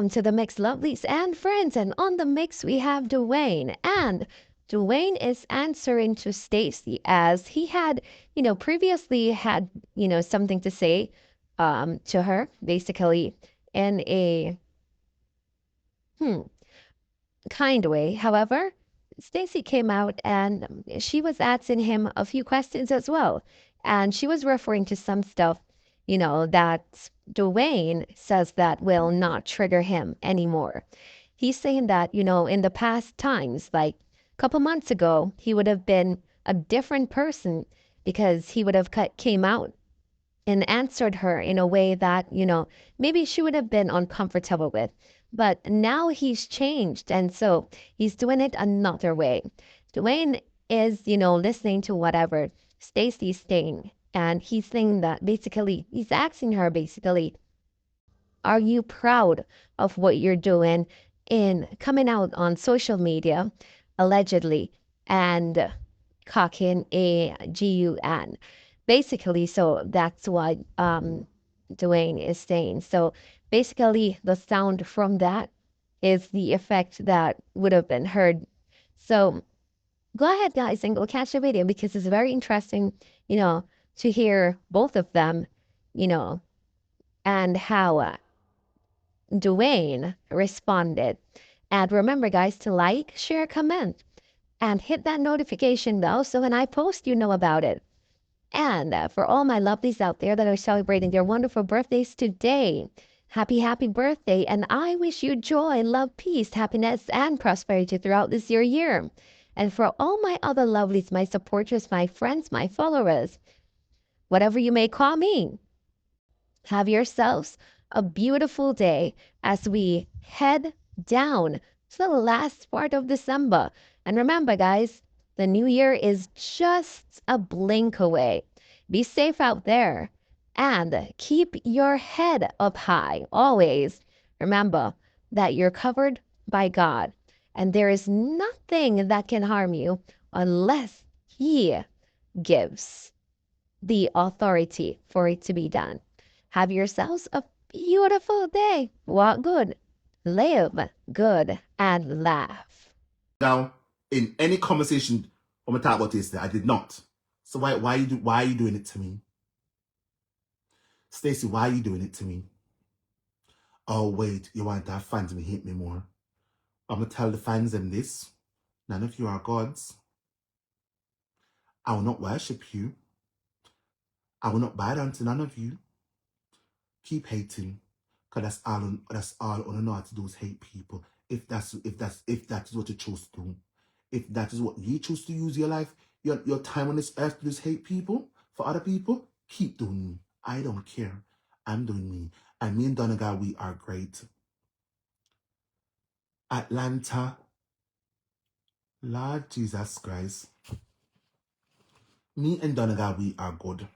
welcome to the Mix Lovelies and friends. And on the mix, we have Dwayne. And Dwayne is answering to Stacy as he had, previously had, something to say to her, basically in a hmm, kind way. However, Stacy came out and she was asking him a few questions as well. And she was referring to some stuff, that Dwayne says that will not trigger him anymore. He's saying that, in the past times, like a couple months ago, he would have been a different person because he would have came out and answered her in a way that, maybe she would have been uncomfortable with. But now he's changed. And so he's doing it another way. Dwayne is, listening to whatever Stacy's saying. And he's saying that basically, he's asking her basically, are you proud of what you're doing in coming out on social media, allegedly, and cocking a GUN? Basically, so that's what Dwayne is saying. So basically, the sound from that is the effect that would have been heard. So go ahead, guys, and go catch the video because it's very interesting, to hear both of them, you know, and how Dwayne responded. And remember, guys, to like, share, comment, and hit that notification bell so when I post, you know about it. And for all my lovelies out there that are celebrating their wonderful birthdays today, happy, happy birthday. And I wish you joy, love, peace, happiness, and prosperity throughout this year. And for all my other lovelies, my supporters, my friends, my followers, whatever you may call me, have yourselves a beautiful day as we head down to the last part of December. And remember, guys, the new year is just a blink away. Be safe out there and keep your head up high. Always remember that you're covered by God and there is nothing that can harm you unless He gives the authority for it to be done. Have yourselves a beautiful day. Walk good, live good, and laugh. Now, in any conversation I'm gonna talk about this, I did not. So why are you doing it to me? Stacy, why are you doing it to me? Oh wait, you want to have fans and hate me more. I'm gonna tell the fans them this. None of you are gods. I will not worship you. I will not bow down to none of you. Keep hating, because that's all I know how to do is hate people. If that is what you choose to do, if that is what you choose to use your life, your time on this earth to just hate people for other people, keep doing me. I don't care. I'm doing me. And me and Donegal, we are great. Atlanta, Lord Jesus Christ. Me and Donegal, we are good.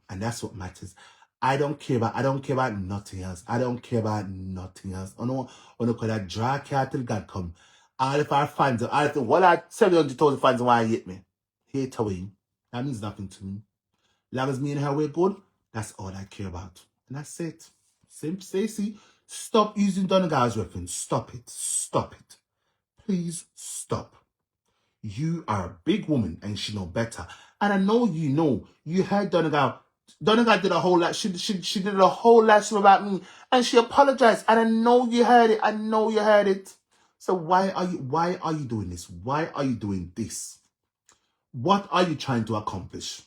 And that's what matters. I don't care about nothing else. I don't care about nothing else. I don't call that drag car till God come. All of our fans, all of the 700,000 fans want to hate me. Hate away. That means nothing to me. As long as me and her we're good, that's all I care about. And that's it. Same Stacy, stop using Donegal's weapons. Stop it. Stop it. Please stop. You are a big woman and she know better. And I know you know. You heard Donegal. Donegal did a whole lot. She did a whole lot about me, and she apologized. And I know you heard it. I know you heard it. So why are you doing this? Why are you doing this? What are you trying to accomplish?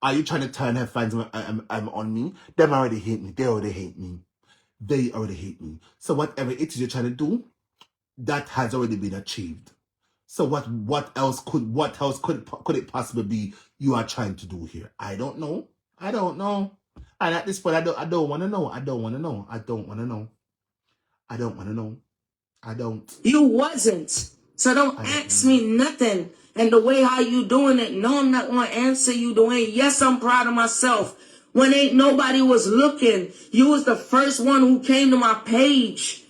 Are you trying to turn her fans on me? Them already hate me. They already hate me. They already hate me. So whatever it is you're trying to do, that has already been achieved. So what else could it possibly be you are trying to do here? I don't know. I don't know. And at this point, I don't want to know. I don't want to know. I don't want to know. I don't want to know. I don't. You wasn't. So don't ask me nothing. And the way how you doing it, no, I'm not going to answer you, Dwayne. Yes, I'm proud of myself. When ain't nobody was looking, you was the first one who came to my page.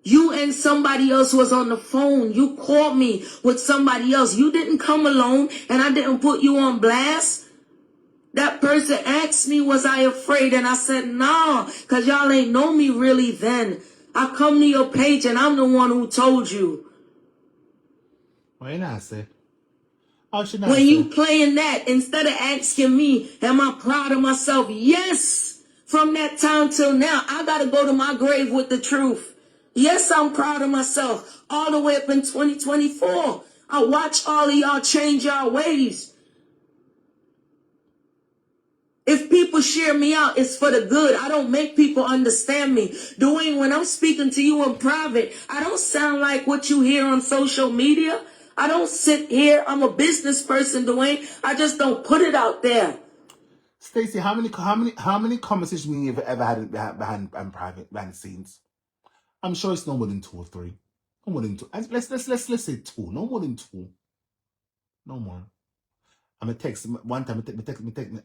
You and somebody else was on the phone. You called me with somebody else. You didn't come alone, and I didn't put you on blast. That person asked me, was I afraid? And I said, no, because y'all ain't know me really then. I come to your page and I'm the one who told you. Why you not say? How should I When say? you playing that, instead of asking me, am I proud of myself? Yes. From that time till now, I got to go to my grave with the truth. Yes, I'm proud of myself. All the way up in 2024. I watch all of y'all change your ways. If people share me out, it's for the good. I don't make people understand me. Dwayne, when I'm speaking to you in private, I don't sound like what you hear on social media. I don't sit here. I'm a business person, Dwayne. I just don't put it out there. Stacy, how many conversations we have ever had behind private, behind the scenes? I'm sure it's no more than 2 or 3. No more than 2. Let's say 2. No more than 2. No more. I'm a text one time.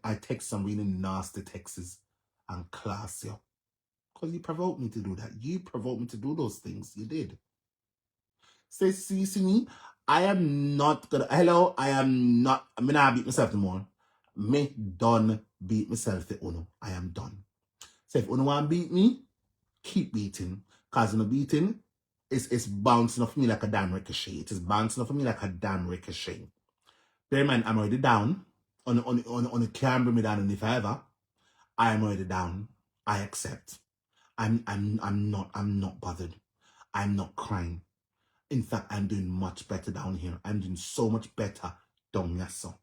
I text some really nasty texts and class you, because you provoked me to do that. You provoked me to do those things. You did. Stacy, you see me? I am not gonna. Hello, I am not. I mean, I beat myself anymore. Me done beat myself the uno. I am done. So if uno want to beat me, keep beating. Cause uno beating, it's bouncing off me like a damn ricochet. It is bouncing off me like a damn ricochet. Bear in mind, I'm already down. On the can bring me down, and if ever, I am already down. I accept. I'm not bothered. I'm not crying. In fact, I'm doing much better down here. I'm doing so much better down here, so.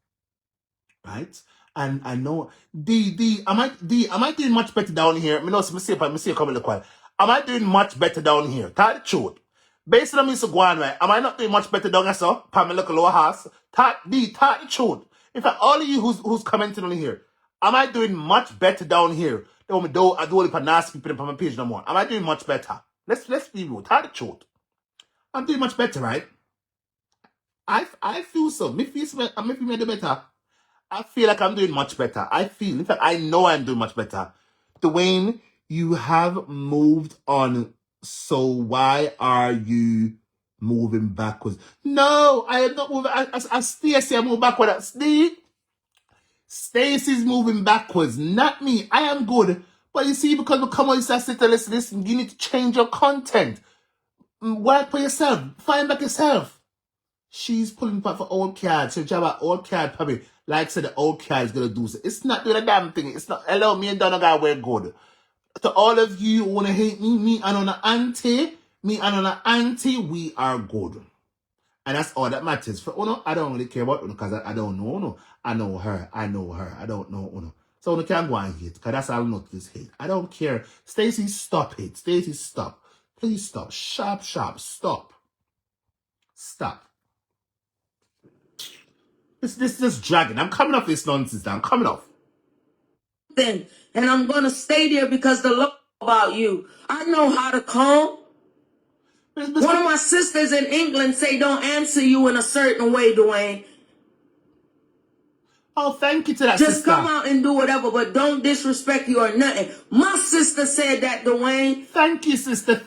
Right? And I know am I doing much better down here? I know see a couple of while. Am I doing much better down here? Tell the truth. Based on me so go on, right? Am I not doing much better down here, so? Pamela look a lower house. Tell the truth. In fact, all of you who's commenting on here, am I doing much better down here? I do only for nasty people on my page no more. Am I doing much better? Let's be real. Tell the truth. I'm doing much better, right? I feel so. Me feel better. I feel like I'm doing much better. In fact, I know I'm doing much better. Dwayne, you have moved on. So why are you moving backwards? No, I am not moving. I Stacy, I move backwards. Stacy's moving backwards, not me. I am good. But you see, because we come on, you say, listen, you need to change your content. Work for yourself. Find back yourself. She's pulling back for old cards. So job about old card probably like I said the old card is gonna do so. It's not doing a damn thing. It's not hello, me and Donna guy we're good. To all of you who wanna hate me and on an auntie, we are good. And that's all that matters. For Uno, I don't really care about Uno because I don't know Uno. I know her. I don't know Uno. So Uno can't go and hate because that's all not this hate. I don't care. Stacy, stop it. Stacy, stop. Please stop. Sharp, stop. Stop. This is dragging. I'm coming off this nonsense now. I'm coming off. And I'm going to stay there because the love about you. I know how to calm. One of my sisters in England say don't answer you in a certain way, Dwayne. Oh, thank you to that sister. Just come out and do whatever, but don't disrespect you or nothing. My sister said that, Dwayne. Thank you, sister.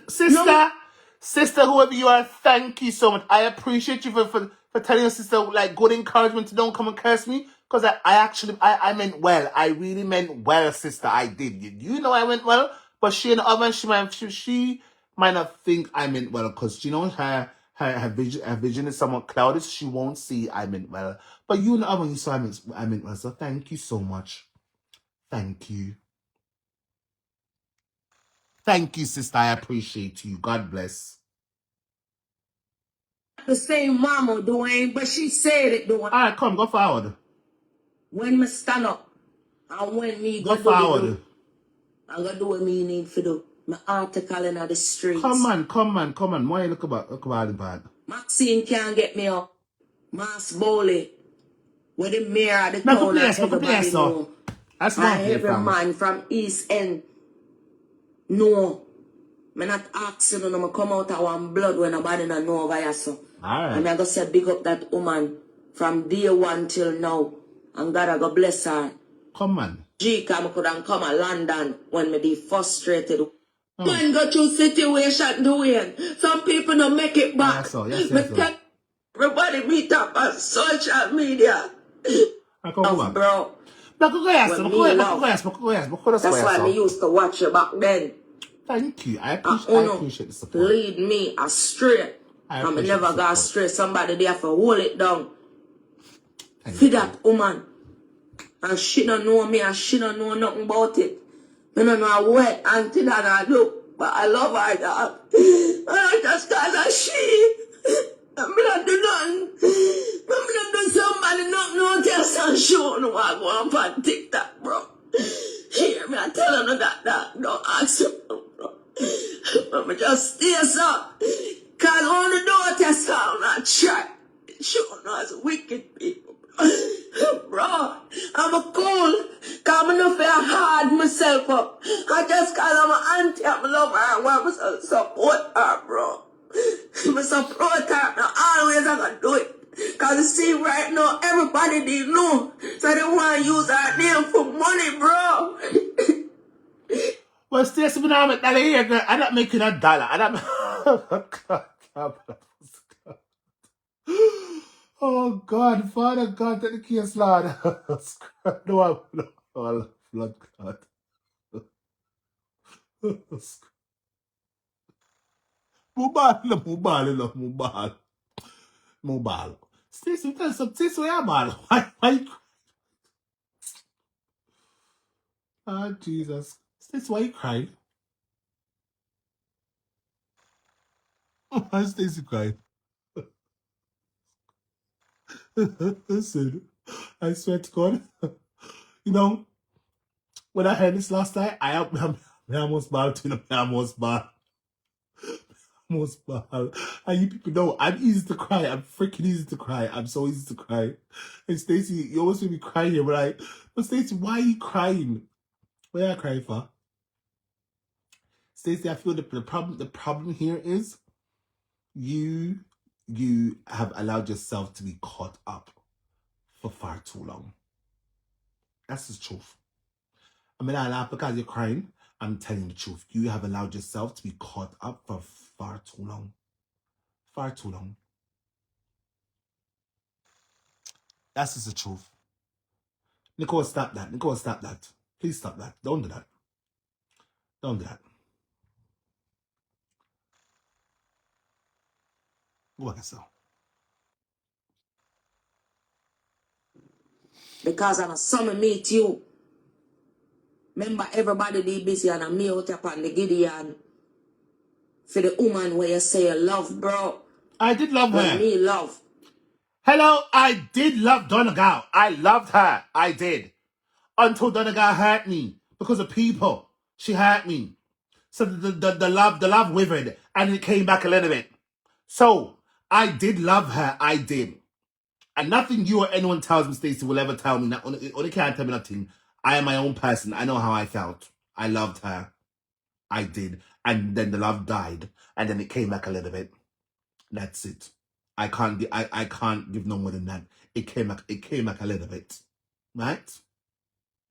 Sister, whoever you are, thank you so much. I appreciate you for telling your sister like good encouragement to don't come and curse me. Because I meant well. I really meant well, sister. I did. You know I meant well. But she and the other, she might not think I meant well. Because, you know, her vision is somewhat clouded. So she won't see I meant well. But you and the other, you saw I meant well. So thank you so much. Thank you. Thank you, sister. I appreciate you. God bless. The same mama, Dwayne, but she said it, Dwayne. All right, come, go forward. When me stand up, and when me go forward, I'm gonna do what me need to do. My article in the streets. Come on. Why you look about the bad? Maxine can't get me up. Mass Bowley. With the mayor at the town and everybody know. That's and every man from East End. No. I'm not asking them to come out of one blood when nobody know over here, so. Alright. And I'm going to say big up that woman from day one till now. And God, I go bless her. Come on. G, I couldn't come to London when me be frustrated. Oh. Man, go through situation doing. Some people don't make it back. Yes. Everybody meet up on social media. Bro. When me love. That's why me used to watch you back then. Thank you. I Uno appreciate the support. lead me astray. I never got astray. Somebody there for hold it down. For that woman. And she don't know me and she don't know nothing about it. I don't know what auntie that I do. But I love her, dog. Just cause of she. I mean, I do nothing. I mean, I do somebody not know test and show no I go on for TikTok, bro. Hear me, I tell them that don't ask them, bro. But me just stay up. Cause on the door test I'm not try. Show no as wicked people. Bro, I'm a cool. Cause I'm not feel hard myself up. I just cause I'm an auntie, I'm a lover, I want to support her, bro. I'm support her. Now always I'm gonna do it. Cause you see right now, everybody they know. So they want to use our name for money, bro. Well, Stacy, I'm not here. I'm not making $1. I'm not. Oh God, Father God, take the case, Lord. No, blood God. Mobile. Stacy, tell some Stacy, why you bad? Why? Oh Jesus, Stacy, why you crying? Why Stacy crying? Listen, I swear to God, you know, when I heard this last night, I almost bad too. I almost bad. And you people know I'm easy to cry. I'm freaking easy to cry. I'm so easy to cry. And Stacy, you always make me cry here, but Stacy, why are you crying? What are you crying for? Stacy, I feel the problem here is you have allowed yourself to be caught up for far too long. That's the truth. I mean, I laugh because you're crying. I'm telling the truth. You have allowed yourself to be caught up for far too long. Far too long. That's just the truth. Nicole, stop that. Nicole, stop that. Please stop that. Don't do that. Don't do that. Go back yourself. Because I'm a summer meet you. Remember, everybody be busy and I'm me out upon the Gideon. For the woman where you say you love, bro. I did love When her. me love. Hello, I did love Donegal. I loved her. I did. Until Donegal hurt me. Because of people. She hurt me. So the love withered. And it came back a little bit. So, I did love her. I did. And nothing you or anyone tells me, Stacy, will ever tell me. Only can't tell me nothing. I am my own person. I know how I felt. I loved her. I did. And then the love died. And then it came back a little bit. That's it. I can't give no more than that. It came back a little bit. Right?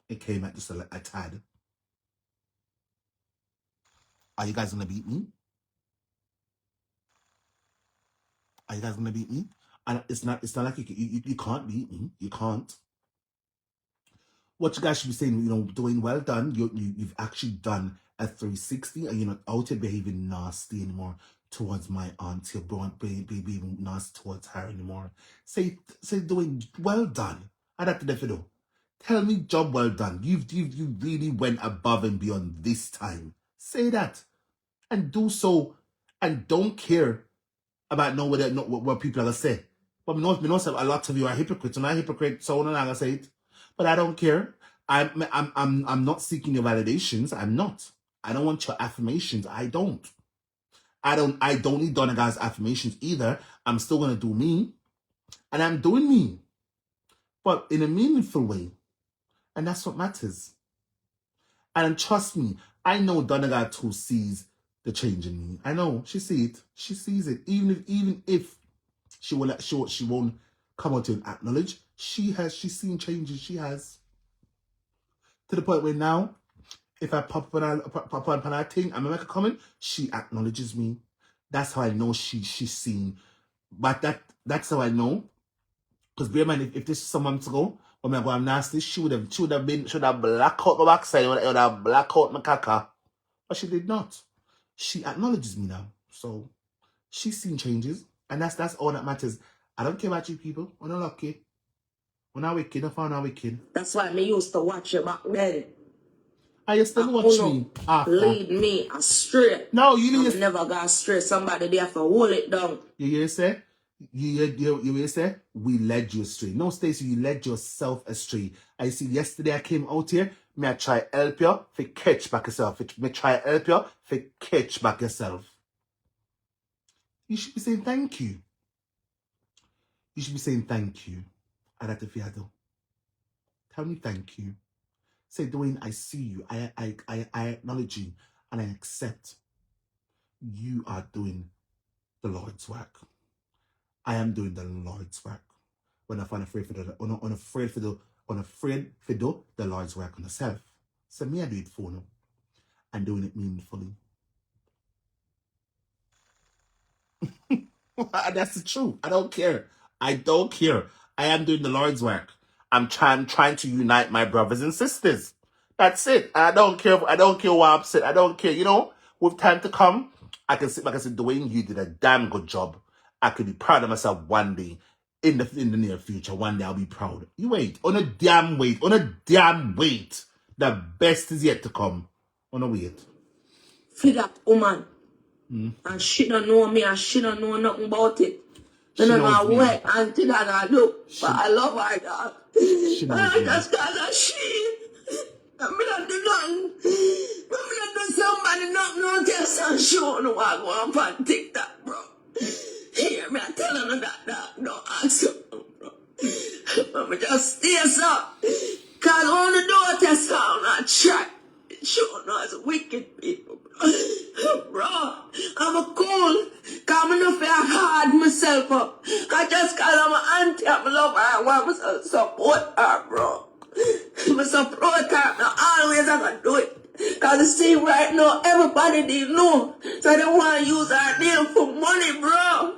It came back just a tad. Are you guys gonna beat me? Are you guys gonna beat me? And it's not like you can't beat me. You can't. What you guys should be saying, Dwayne, well done. You've actually done a 360 and you're not out here behaving nasty anymore towards my auntie or being nasty towards her anymore. Say Dwayne, well done. I have to do. Tell me job well done. You really went above and beyond this time. Say that. And do so and don't care about what people are gonna say. But we know a lot of you are hypocrites, and I'm a hypocrite, so I'm not gonna say it. But I don't care. I'm not seeking your validations. I'm not. I don't want your affirmations. I don't need Donegal's affirmations either. I'm still gonna do me. And I'm doing me. But in a meaningful way. And that's what matters. And trust me, I know Donegal too sees the change in me. I know she sees it. She sees it. Even if she won't come out to acknowledge, she's seen changes. She has, to the point where now, if I pop on her thing and I make a comment, she acknowledges me. That's how I know she's seen. But that's how I know. Because bear in mind, if this is some months ago, When I go I'm nasty, she would have black out my backside, would have black out my caca. But she did not. She acknowledges me now. So she's seen changes. And that's all that matters. I don't care about you people. We're not lucky. We're not wicked. I found out wicked. That's why me used to watch you back then. I used to watch me after. Lead me astray. No, you never got astray. Somebody there to hold it down. You hear say? You say? We led you astray. No, Stacy, you led yourself astray. I see yesterday I came out here. May I try help you for catch back yourself. May try help you for catch back yourself. You should be saying thank you. You should be saying thank you. Aratifiado. Tell me thank you. Say, Dwayne, I see you. I acknowledge you. And I accept you are doing the Lord's work. I am doing the Lord's work. When I find afraid for the unafraid for the Lord's work on herself. So me I do it for now. And doing it meaningfully. That's the truth. I don't care. I don't care. I am doing the Lord's work. I'm trying to unite my brothers and sisters. That's it. I don't care. I don't care why I'm upset. I don't care. You know, with time to come, I can sit back and say, Dwayne, you did a damn good job. I could be proud of myself one day. In the near future, one day I'll be proud. You wait. On a damn wait. The best is yet to come. On a wait. For that woman. And she don't know me and she don't know nothing about it. She don't know what auntie that I do. But I love her, dog. Just cause of she. I don't do nothing. I don't do somebody nothing no test and show no one go up on TikTok, bro. Hear me, I tell her that, dog. Don't ask her, bro. But just stay up. Cause on the door test sound I try. Sure no as wicked people, bro. I'm a cool. Come enough for hard myself up. I just call her my auntie. I love her. I want to support her, bro. I support her. Now always I can do it. Cause you see right now everybody they know. So they want to use her name for money, bro.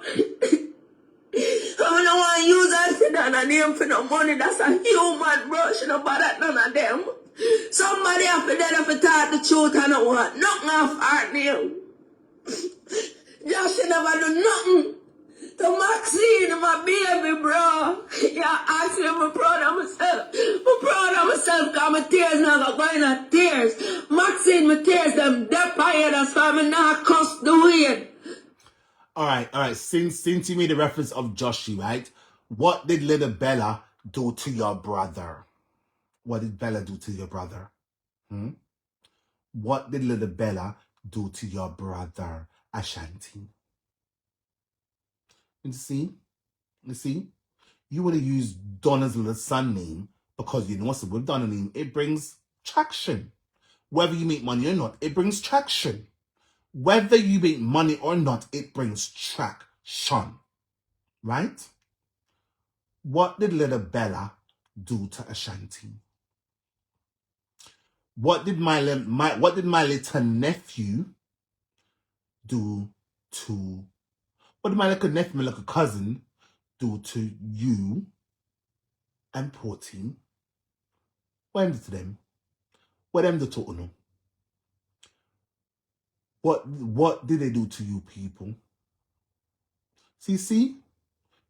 I don't want to use her name for no money. That's a human, bro. She don't bother none of them. Somebody have to dead to talk the truth and don't want nothing off our name. Just she never do nothing. To Maxine, my baby, bro. Yeah, ask me if I'm proud of myself. I'm proud of myself because my tears never going at tears. Maxine, my tears, them deep higher. That's why I'm not cuss the weird. All right. Since you made the reference of Joshi, right? What did little Bella do to your brother? What did Bella do to your brother? What did little Bella do to your brother, Ashanti? You see? You would have used Donna's little son name because you know what's with Donna's name? It brings traction. Whether you make money or not, it brings traction. Whether you make money or not, it brings traction. Right? What did little Bella do to Ashanti? What did my little nephew do to... What did my little nephew, my little cousin, do to you and Porty? What did to them? What them do to Uno? What did they do to you people? See?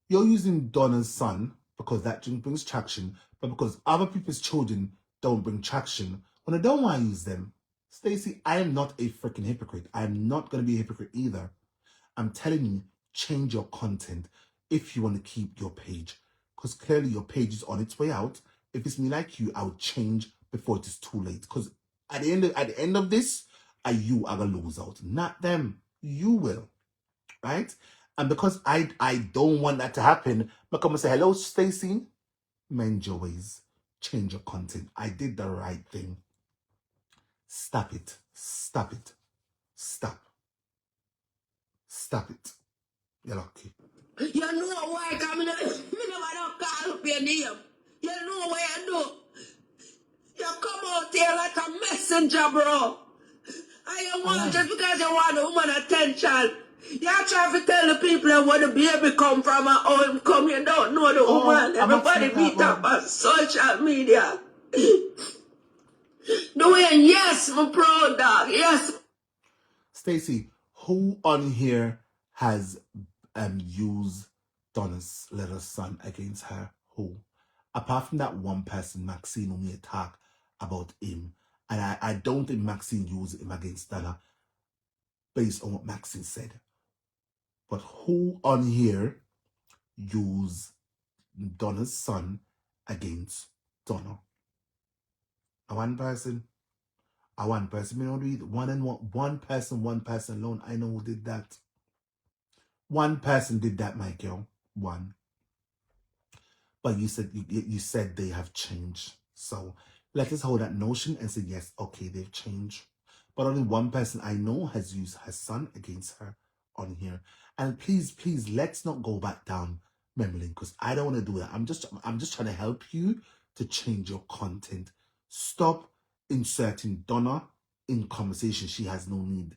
You're using Donna's son because that brings traction, but because other people's children don't bring traction, when I don't want to use them. Stacy, I am not a freaking hypocrite. I am not going to be a hypocrite either. I'm telling you, change your content if you want to keep your page. Because clearly your page is on its way out. If it's me like you, I would change before it is too late. Because at the end of this, you are going to lose out. Not them. You will. Right? And because I don't want that to happen, I come and say, hello, Stacy. Mend your ways. Change your content. I did the right thing. Stop it. Stop it. Stop. Stop it. You're lucky. You know why I come in the... Me never don't call up your name. You know why I do. You come out here like a messenger, bro. I don't want just because you want the woman attention. Y'all try to tell the people where the baby come from and how him come. You don't know the woman. Everybody beat up on social media. Dwayne, yes, my proud dog. Yes. Stacy, who on here has used Donna's little son against her? Who? Apart from that one person, Maxine, who may talk about him. And I don't think Maxine used him against Donna based on what Maxine said. But who on here used Donna's son against Donna? One person. One person. We don't do it. One person alone. I know who did that. One person did that, my girl. One. But you said they have changed. So let us hold that notion and say, yes, okay, they've changed. But only one person I know has used her son against her on here. And please, let's not go back down memory lane, because I don't want to do that. I'm just trying to help you to change your content. Stop inserting Donna in conversation she has no need.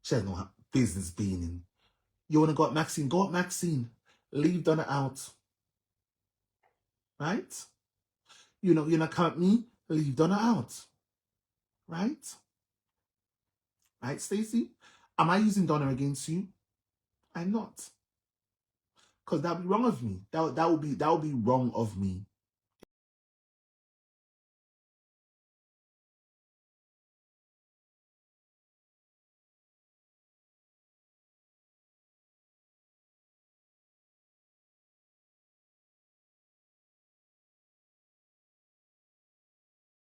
She has no business being in. You want to go at Maxine? Go at Maxine. Leave Donna out. Right? You know, come at me, leave Donna out. Right? Right, Stacy? Am I using Donna against you? I'm not. Because that would be wrong of me. That would be wrong of me.